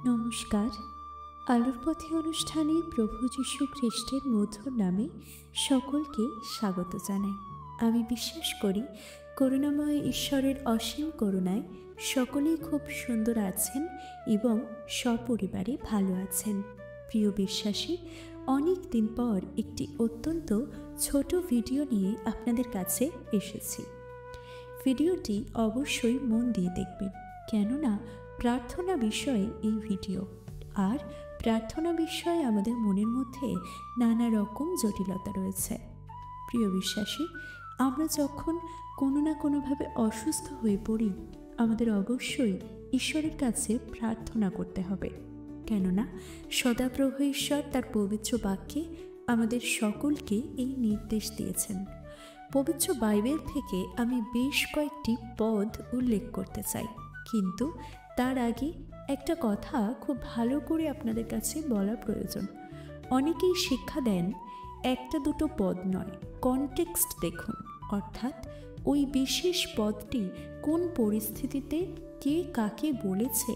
নমস্কার। আলোর পথে অনুষ্ঠানে প্রভু যীশু খ্রিস্টের মধুর নামে সকলকে স্বাগত জানাই। আমি বিশ্বাস করি করুণাময় ঈশ্বরের অসীম করুণায় সকলেই খুব সুন্দর আছেন এবং সপরিবারে ভালো আছেন। প্রিয় বিশ্বাসী, অনেক দিন পর একটি অত্যন্ত ছোট ভিডিও নিয়ে আপনাদের কাছে এসেছি। ভিডিওটি অবশ্যই মন দিয়ে দেখবেন, কেননা প্রার্থনা বিষয়ে এই ভিডিও। আর প্রার্থনা বিষয়ে আমাদের মনের মধ্যে নানা রকম জটিলতা রয়েছে। প্রিয় বিশ্বাসী, আমরা যখন কোনো না কোনোভাবে অসুস্থ হয়ে পড়ি, আমাদের অবশ্যই ঈশ্বরের কাছে প্রার্থনা করতে হবে, কেননা সদাপ্রভু ঈশ্বর তার পবিত্র বাক্যে আমাদের সকলকে এই নির্দেশ দিয়েছেন। পবিত্র বাইবেল থেকে আমি বেশ কয়েকটি পদ উল্লেখ করতে চাই, কিন্তু তার আগে একটা কথা খুব ভালো করে আপনাদের কাছে বলা প্রয়োজন। অনেকেই শিক্ষা দেন একটা দুটো পদ নয়, কনটেক্সট দেখুন, অর্থাৎ ওই বিশেষ পদটি কোন পরিস্থিতিতে কে কাকে বলেছে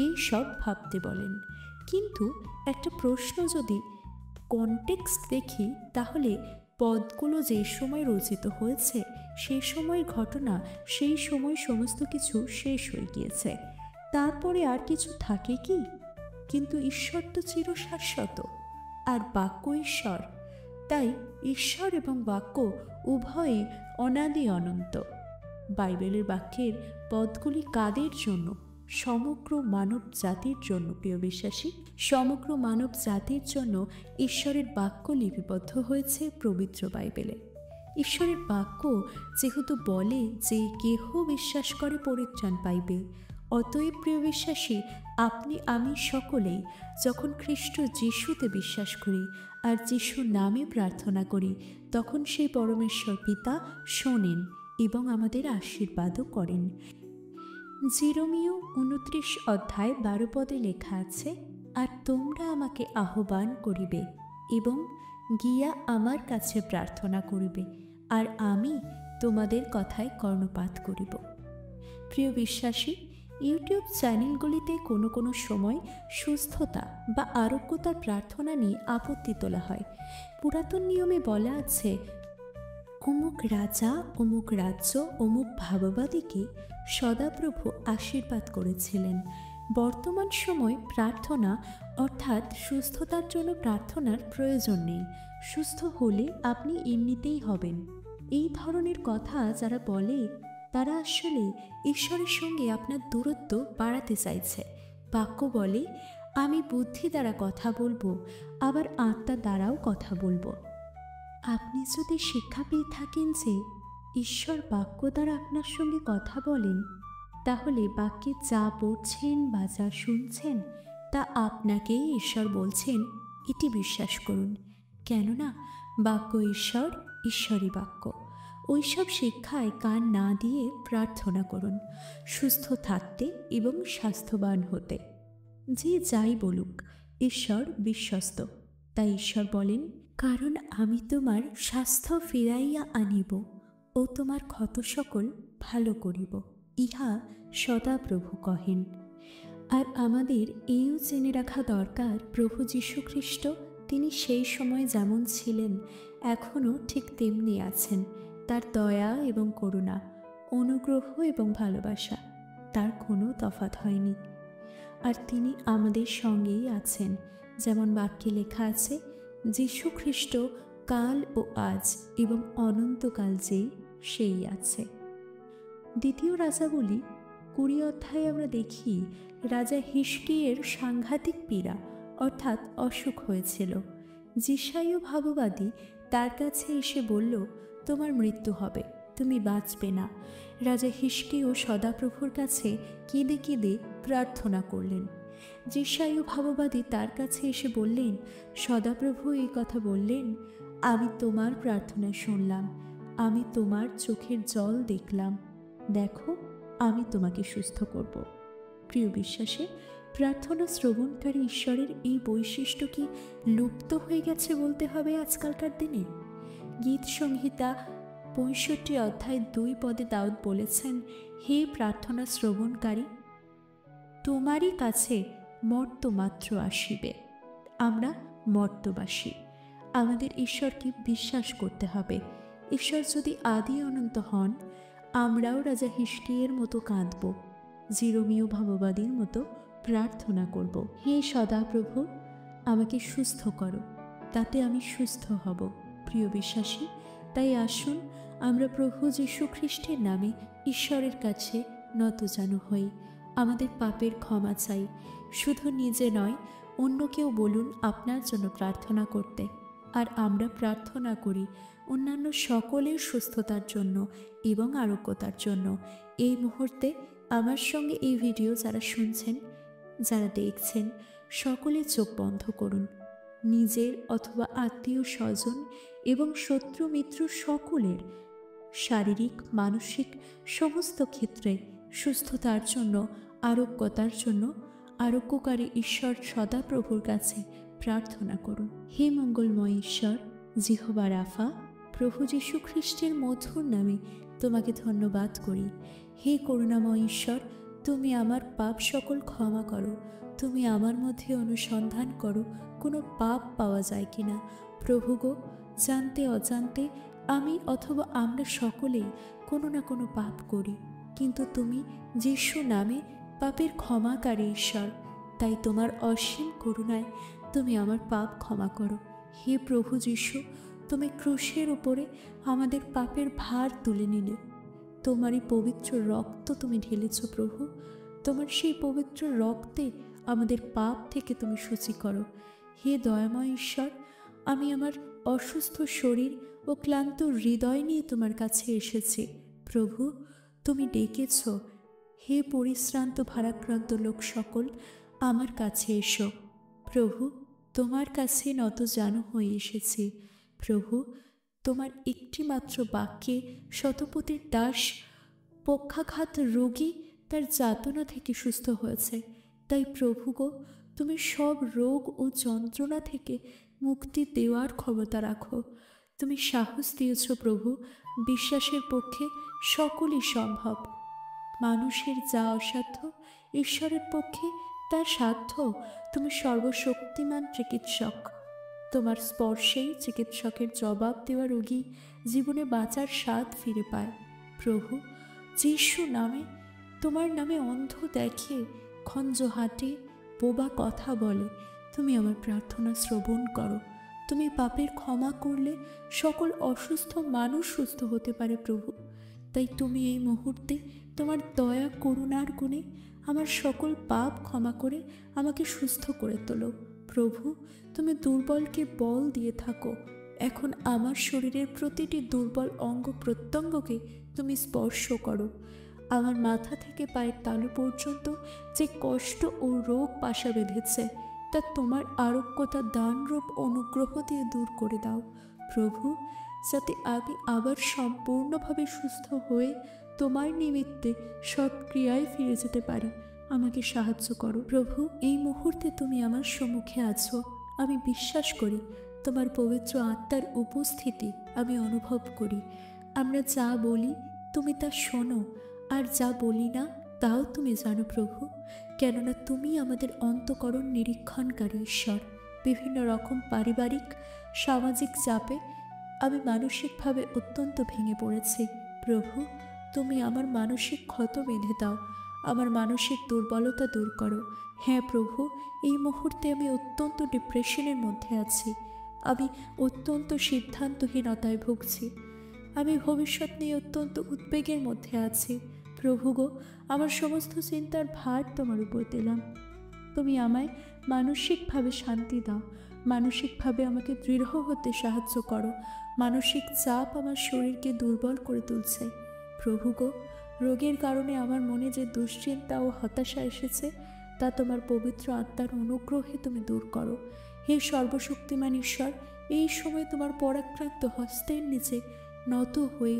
এই সব ভাবতে বলেন। কিন্তু একটা প্রশ্ন, যদি কনটেক্সট দেখি, তাহলে পদগুলো যে সময় রচিত হয়েছে সেই সময়ের ঘটনা, সেই সময় সমস্ত কিছু শেষ হয়ে গিয়েছে, তারপরে আর কিছু থাকে কি? কিন্তু ঈশ্বর তো চিরশাশ্বত, আর বাক্য ঈশ্বর। তাই ঈশ্বর এবং বাক্য উভয়ই অনাদি অনন্ত। বাইবেলের বাক্যের পদগুলি কাদের জন্য? সমগ্র মানব জাতির জন্য। প্রিয় বিশ্বাসী, সমগ্র মানব জাতির জন্য ঈশ্বরের বাক্য লিপিবদ্ধ হয়েছে পবিত্র বাইবেলে। ঈশ্বরের বাক্য যেহেতু বলে যে কেহ বিশ্বাস করে পরিত্রাণ পাইবে, অতএব প্রিয় বিশ্বাসী, আপনি আমি সকলেই যখন খ্রিস্ট যিশুতে বিশ্বাস করি আর যিশু নামে প্রার্থনা করি, তখন সেই পরমেশ্বর পিতা শোনেন এবং আমাদের আশীর্বাদও করেন। জিরোমীয় 29 অধ্যায় 12 পদে লেখা আছে, আর তোমরা আমাকে আহ্বান করিবে এবং গিয়া আমার কাছে প্রার্থনা করিবে, আর আমি তোমাদের কথায় কর্ণপাত করিব। প্রিয় বিশ্বাসী, ইউটিউব চ্যানেলগুলিতে কোনো কোনো সময় সুস্থতা বা আরোগ্যতার প্রার্থনা নিয়ে আপত্তি তোলা হয়। পুরাতন নিয়মে বলা আছে, অমুক রাজা, অমুক রাজ্য, অমুক ভাববাদীকে সদাপ্রভু আশীর্বাদ করেছিলেন। বর্তমান সময় প্রার্থনা অর্থাৎ সুস্থতার জন্য প্রার্থনার প্রয়োজন নেই, সুস্থ হলে আপনি এমনিতেই হবেন। এই ধরনের কথা যারা বলে, তারা আসলে ঈশ্বরের সঙ্গে আপনার দূরত্ব বাড়াতে চাইছে। বাক্য বলে, আমি বুদ্ধি দ্বারা কথা বলবো, আবার আত্মা দ্বারাও কথা বলবো। আপনি যদি শিক্ষা পেয়ে থাকেন যে ঈশ্বর বাক্য দ্বারা আপনার সঙ্গে কথা বলেন, তাহলে বাক্যে যা পড়ছেন বা যা শুনছেন তা আপনাকেই ঈশ্বর বলছেন, এটি বিশ্বাস করুন, কেননা বাক্য ঈশ্বর, ঈশ্বরই বাক্য। ওইসব শিক্ষায় কান না দিয়ে প্রার্থনা করুন, সুস্থ থাকতে এবং স্বাস্থ্যবান হতে। যে যাই বলুক, ঈশ্বর বিশ্বস্ত। তাই ঈশ্বর বলেন, কারণ আমি তোমার স্বাস্থ্য ফিরাইয়া আনিব ও তোমার ক্ষত সকল ভালো করিব, ইহা সদাপ্রভু কহেন। আর আমাদের এইও জেনে রাখা দরকার, প্রভু যীশু খ্রিস্ট তিনি সেই সময় যেমন ছিলেন, এখনও ঠিক তেমনি আছেন। তার দয়া এবং করুণা, অনুগ্রহ এবং ভালোবাসা, তার কোনো তফাৎ হয়নি। আর তিনি আমাদের সঙ্গেই আছেন, যেমন বাক্যে লেখা আছে, যীশু খ্রিস্ট কাল ও আজ এবং অনন্তকাল যেই, সেই আছে। দ্বিতীয় রাজাবলী 20 অধ্যায়ে আমরা দেখি, রাজা হিজকিয়ের সাংঘাতিক পীড়া অর্থাৎ অসুখ হয়েছিল। যিশাইয় ভাববাদী তার কাছে এসে বলল, তোমার মৃত্যু হবে, তুমি বাঁচবে না। রাজা হিজকিয় সদাপ্রভুর কাছে কেঁদে কেঁদে প্রার্থনা করলেন। যিশাইয় ভাববাদী তার কাছে এসে বললেন, সদাপ্রভু এই কথা বললেন, আমি তোমার প্রার্থনা শুনলাম, আমি তোমার চোখের জল দেখলাম, দেখো আমি তোমাকে সুস্থ করব। প্রিয় বিশ্বাসে, প্রার্থনা শ্রবণকারী ঈশ্বরের এই বৈশিষ্ট্য কি লুপ্ত হয়ে গেছে বলতে হবে আজকালকার দিনে? গীত সংহিতা 65 অধ্যায় 2 পদে দাউদ বলেছেন, হে প্রার্থনা শ্রবণকারী, তোমারই কাছে মর্ত মাত্র আসিবে। আমরা মর্তবাসী, আমাদের ঈশ্বরকে বিশ্বাস করতে হবে। ঈশ্বর যদি আদি অনন্ত হন, আমরাও রাজা হিজকিয়ের মতো কাঁদব, জিরোমীয় ভাববাদীর মতো প্রার্থনা করব, হে সদাপ্রভু আমাকে সুস্থ করো, তাতে আমি সুস্থ হব। প্রিয় বিশ্বাসী, তাই আসুন আমরা প্রভু যীশু খ্রিস্টের নামে ঈশ্বরের কাছে নতজানু হই, আমাদের পাপের ক্ষমা চাই। শুধু নিজে নয়, অন্যকেও বলুন আপনার জন্য প্রার্থনা করতে। আর আমরা প্রার্থনা করি অন্যান্য সকলের সুস্থতার জন্য এবং আরোগ্যতার জন্য। এই মুহূর্তে আমার সঙ্গে এই ভিডিও যারা শুনছেন, যারা দেখছেন, সকলে চোখ বন্ধ করুন। নিজের অথবা আত্মীয় স্বজন এবং শত্রু মিত্র সকলের শারীরিক, মানসিক সমস্ত ক্ষেত্রে সুস্থতার জন্য, আরোগ্যতার জন্য আরোগ্যকারী ঈশ্বর সদাপ্রভুর কাছে প্রার্থনা করুন। হে মঙ্গলময় ঈশ্বর, জিহোবা রাফা, প্রভু যীশু খ্রিস্টের মধুর নামে তোমাকে ধন্যবাদ করি। হে করুণাময় ঈশ্বর, তুমি আমার পাপ সকল ক্ষমা করো। তুমি আমার মধ্যে অনুসন্ধান করো কোনো পাপ পাওয়া যায় কিনা। প্রভু গো, জানতে অজান্তে আমি অথবা আমরা সকলেই কোনো না কোনো পাপ করি, কিন্তু তুমি যিশু নামে পাপের ক্ষমাকারী ঈশ্বর। তাই তোমার অসীম করুণায় তুমি আমার পাপ ক্ষমা করো। হে প্রভু যিশু, তুমি ক্রুশের উপরে আমাদের পাপের ভার তুলে নিলে, তোমারই পবিত্র রক্ত তুমি ঢেলেছ প্রভু। তোমার সেই পবিত্র রক্তে আমাদের পাপ থেকে তুমি শুচি করো। হে দয়াময় ঈশ্বর, আমি আমার অসুস্থ শরীর ও ক্লান্ত হৃদয় নিয়ে তোমার কাছে এসেছি। প্রভু, তুমি ডেকেছ, হে পরিশ্রান্ত ভারাক্রান্ত লোক সকল আমার কাছে এসো। প্রভু, তোমার কাছে নতজানু হয়ে এসেছি। প্রভু, তোমার একটি মাত্র বাক্যে শতপতির দাস পক্ষাঘাত রোগী তার যাতনা থেকে সুস্থ হয়েছে। তাই প্রভু গো, তুমি সব রোগ ও যন্ত্রণা থেকে মুক্তি দেওয়ার ক্ষমতা রাখো। তুমি সাহস দিয়েছ প্রভু, বিশ্বাসের পক্ষে সকলই সম্ভব। মানুষের যা অসাধ্য, ঈশ্বরের পক্ষে তার সাধ্য। তুমি সর্বশক্তিমান চিকিৎসক। তোমার স্পর্শেই চিকিৎসকের জবাব দেওয়া রোগী জীবনে বাঁচার স্বাদ ফিরে পায়। প্রভু, যিশু নামে, তোমার নামে অন্ধ দেখে, খঞ্জ হাঁটে, বোবা কথা বলে। তুমি আমার প্রার্থনা শ্রবণ করো। তুমি পাপের ক্ষমা করলে সকল অসুস্থ মানুষ সুস্থ হতে পারে প্রভু। তাই তুমি এই মুহূর্তে তোমার দয়া করুণার গুণে আমার সকল পাপ ক্ষমা করে আমাকে সুস্থ করে তোলো। প্রভু, তুমি দুর্বলকে বল দিয়ে থাকো। এখন আমার শরীরের প্রতিটি দুর্বল অঙ্গ প্রত্যঙ্গকে তুমি স্পর্শ করো। আমার মাথা থেকে পায়ের তালু পর্যন্ত যে কষ্ট ও রোগ পাশা বেঁধেছে, তা তোমার আরোগ্যতা দানরূপ অনুগ্রহ দিয়ে দূর করে দাও প্রভু, যাতে আমি আবার সম্পূর্ণভাবে সুস্থ হয়ে তোমার নিমিত্তে সৎ ক্রিয়ায় ফিরে যেতে পারি। আমাকে সাহায্য করো প্রভু। এই মুহূর্তে তুমি আমার সম্মুখে আছো। আমি বিশ্বাস করি তোমার পবিত্র আত্মার উপস্থিতি আমি অনুভব করি। আমরা যা বলি তুমি তা শোনো, আর যা বলি না তাও তুমি জানো প্রভু, কেননা তুমি আমাদের অন্তঃকরণ নিরীক্ষণকারী ঈশ্বর। বিভিন্ন রকম পারিবারিক, সামাজিক চাপে আমি মানসিকভাবে অত্যন্ত ভেঙে পড়েছি। প্রভু, তুমি আমার মানসিক ক্ষত বেঁধে দাও, আমার মানসিক দুর্বলতা দূর করো। হ্যাঁ প্রভু, এই মুহূর্তে আমি অত্যন্ত ডিপ্রেশনের মধ্যে আছি। আমি অত্যন্ত সিদ্ধান্তহীনতায় ভুগছি। আমি ভবিষ্যৎ নিয়ে অত্যন্ত উদ্বেগের মধ্যে আছি। প্রভু গো, আমার সমস্ত চিন্তার ভার তোমার উপর দিলাম। তুমি আমায় মানসিকভাবে শান্তি দাও, মানসিকভাবে আমাকে দৃঢ় হতে সাহায্য করো। মানসিক চাপ আমার শরীরকে দুর্বল করে তুলছে। প্রভু গো, রোগের কারণে আমার মনে যে দুশ্চিন্তা ও হতাশা এসেছে, তা তোমার পবিত্র আত্মার অনুগ্রহে তুমি দূর করো। হে সর্বশক্তিমান ঈশ্বর, এই সময় তোমার পরাক্রান্ত হস্তের নিচে নত হয়ে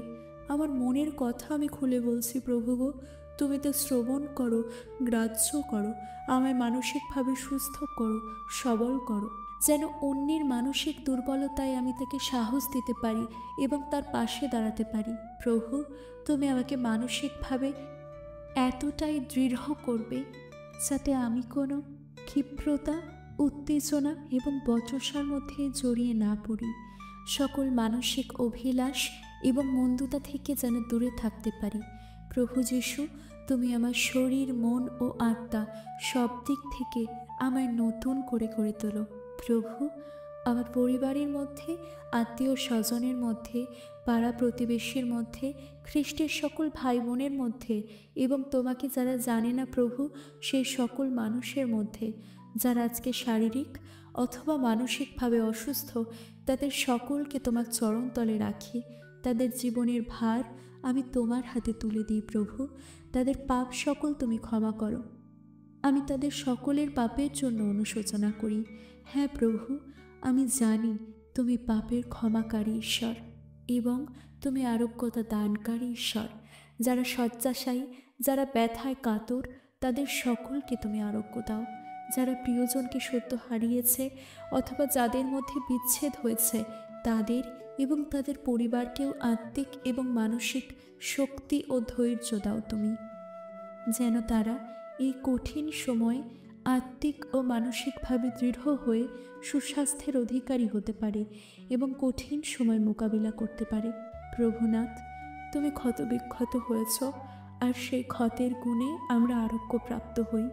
আমার মনের কথা আমি খুলে বলছি। প্রভু গো, তুমি তো শ্রবণ করো, গ্রাহ্য করো, আমায় মানসিকভাবে সুস্থ করো, সবল করো, যেন অন্যের মানসিক দুর্বলতায় আমি তাকে সাহস দিতে পারি এবং তার পাশে দাঁড়াতে পারি। প্রভু, তুমি আমাকে মানসিকভাবে এতটাই দৃঢ় করবে যাতে আমি কোনো ক্ষিপ্রতা, উত্তেজনা এবং বচসার মধ্যে জড়িয়ে না পড়ি। সকল মানসিক অভিলাষ এবং মন্দতা থেকে যেন দূরে থাকতে পারি। প্রভু যীশু, তুমি আমার শরীর, মন ও আত্মা সব দিক থেকে আমায় নতুন করে গড়ে তোলো। প্রভু, আমার পরিবারের মধ্যে, আত্মীয় স্বজনের মধ্যে, পাড়া প্রতিবেশীর মধ্যে, খ্রিস্টের সকল ভাই বোনের মধ্যে এবং তোমাকে যারা জানে না প্রভু, সেই সকল মানুষের মধ্যে যারা আজকে শারীরিক অথবা মানসিকভাবে অসুস্থ, তাদের সকলকে তোমার চরণতলে রাখি। তাদের জীবনের ভার আমি তোমার হাতে তুলে দিই প্রভু। তাদের পাপ সকল তুমি ক্ষমা করো। আমি তাদের সকলের পাপের জন্য অনুশোচনা করি। হ্যাঁ প্রভু, আমি জানি তুমি পাপের ক্ষমাকারী ঈশ্বর এবং তুমি আরোগ্যতা দানকারী ঈশ্বর। যারা শয্যাশায়ী, যারা ব্যথায় কাতর, তাদের সকলকে তুমি আরোগ্য দাও। যারা প্রিয়জনকে সত্য হারিয়েছে অথবা যাদের মধ্যে বিচ্ছেদ হয়েছে, তাদের এবং তাদের পরিবারকেও আত্মিক এবং মানসিক শক্তি ও ধৈর্য দাও তুমি, যেন তারা এই কঠিন সময়ে আত্মিক ও মানসিকভাবে দৃঢ় হয়ে সুস্বাস্থ্যের অধিকারী হতে পারে এবং কঠিন সময় মোকাবিলা করতে পারে। প্রভুনাথ, তুমি ক্ষতবিক্ষত হয়েছ, আর সেই ক্ষতের গুণে আমরা আরোগ্যপ্রাপ্ত হই।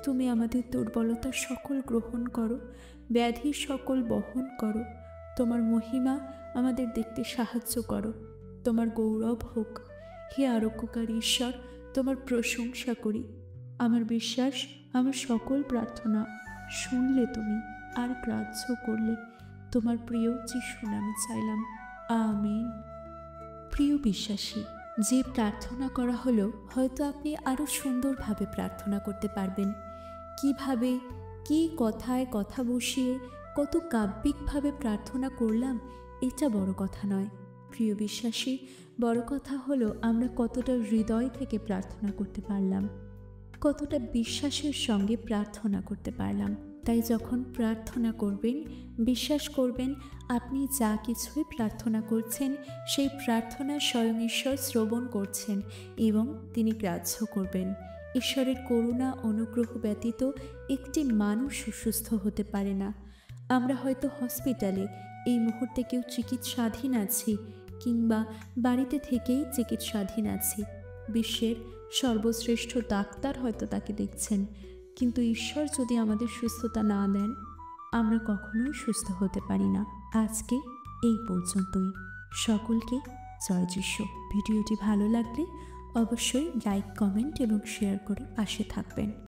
তুমি আমাদের দুর্বলতা সকল গ্রহণ করো, ব্যাধি সকল বহন করো। তোমার মহিমা আমাদের দেখতে সাহায্য করো। তোমার গৌরব হোক। হে আরোগ্যকারী ঈশ্বর, তোমার প্রশংসা করি। আমার বিশ্বাস, আমার সকল প্রার্থনা শুনলে তুমি আর গ্রাহ্য করলে। তোমার প্রিয় যিশু নামে চাইলাম, আমিন। প্রিয় বিশ্বাসী, যে প্রার্থনা করা হলো, হয়তো আপনি আরও সুন্দরভাবে প্রার্থনা করতে পারবেন। কিভাবে, কি কথায় কথা বসিয়ে, কত কাব্যিকভাবে প্রার্থনা করলাম, এটা বড় কথা নয়। প্রিয় বিশ্বাসী, বড় কথা হলো আমরা কতটা হৃদয় থেকে প্রার্থনা করতে পারলাম, কতটা বিশ্বাসের সঙ্গে প্রার্থনা করতে পারলাম। তাই যখন প্রার্থনা করবেন, বিশ্বাস করবেন আপনি যা কিছুই প্রার্থনা করছেন, সেই প্রার্থনা স্বয়ং ঈশ্বর শ্রবণ করছেন এবং তিনি গ্রাহ্য করবেন। ঈশ্বরের করুণা অনুগ্রহ ব্যতীত একটি মানুষ সুস্থ হতে পারে না। আমরা হয়তো হসপিটালে এই মুহূর্তে কেউ চিকিৎসাধীন আছি, কিংবা বাড়িতে থেকেই চিকিৎসাধীন আছি। বিশ্বের সর্বশ্রেষ্ঠ ডাক্তার হয়তো তাকে দেখছেন, কিন্তু ঈশ্বর যদি আমাদের সুস্থতা না দেন, আমরা কখনোই সুস্থ হতে পারি না। আজকে এই পর্যন্তই। সকলকে জয় যিশু। ভিডিওটি ভালো লাগলে অবশ্যই লাইক, কমেন্ট এবং শেয়ার করে পাশে থাকবেন।